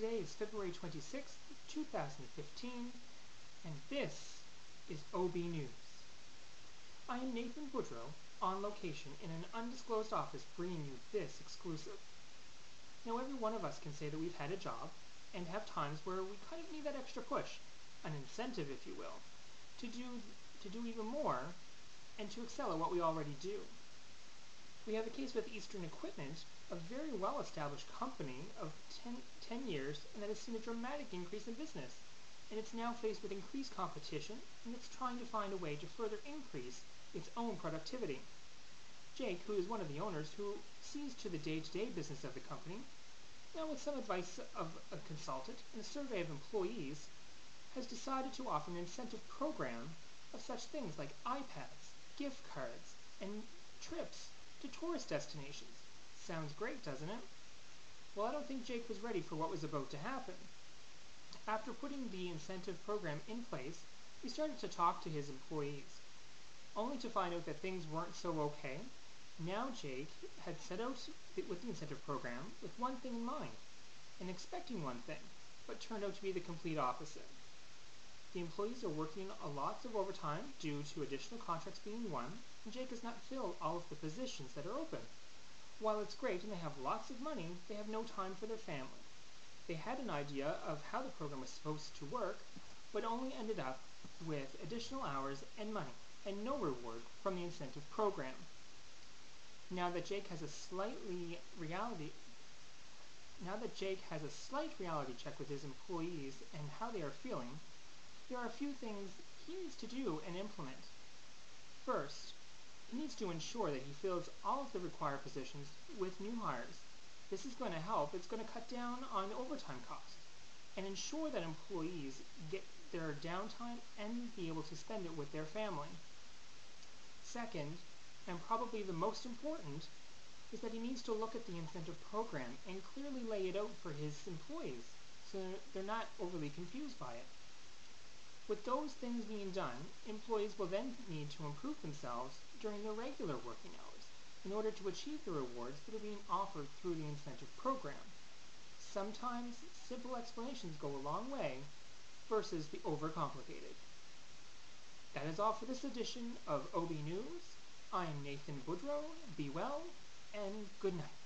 Today is February 26th, 2015, and this is OB News. I am Nathan Boudreau, on location in an undisclosed office bringing you this exclusive. Now, every one of us can say that we've had a job and have times where we kind of need that extra push, an incentive, if you will, to do even more and to excel at what we already do. We have a case with Eastern Equipment, a very well-established company of 10 years, and that has seen a dramatic increase in business. And it's now faced with increased competition, and it's trying to find a way to further increase its own productivity. Jake, who is one of the owners, who sees to the day-to-day business of the company, now with some advice of a consultant and a survey of employees, has decided to offer an incentive program of such things like iPads, gift cards, and trips to tourist destinations. Sounds great, doesn't it? Well, I don't think Jake was ready for what was about to happen. After putting the incentive program in place, he started to talk to his employees, only to find out that things weren't so okay. Now Jake had set out with the incentive program with one thing in mind, and expecting one thing, but turned out to be the complete opposite. The employees are working a lot of overtime due to additional contracts being won, and Jake has not filled all of the positions that are open. While it's great and they have lots of money, they have no time for their family. They had an idea of how the program was supposed to work, but only ended up with additional hours and money, and no reward from the incentive program. Now that Jake has a slight reality check with his employees and how they are feeling, there are a few things he needs to do and implement. First, he needs to ensure that he fills all of the required positions with new hires. This is going to help. It's going to cut down on overtime costs and ensure that employees get their downtime and be able to spend it with their family. Second, and probably the most important, is that he needs to look at the incentive program and clearly lay it out for his employees so they're not overly confused by it. With those things being done, employees will then need to improve themselves during their regular working hours in order to achieve the rewards that are being offered through the incentive program. Sometimes simple explanations go a long way versus the overcomplicated. That is all for this edition of OB News. I am Nathan Boudreau. Be well, and good night.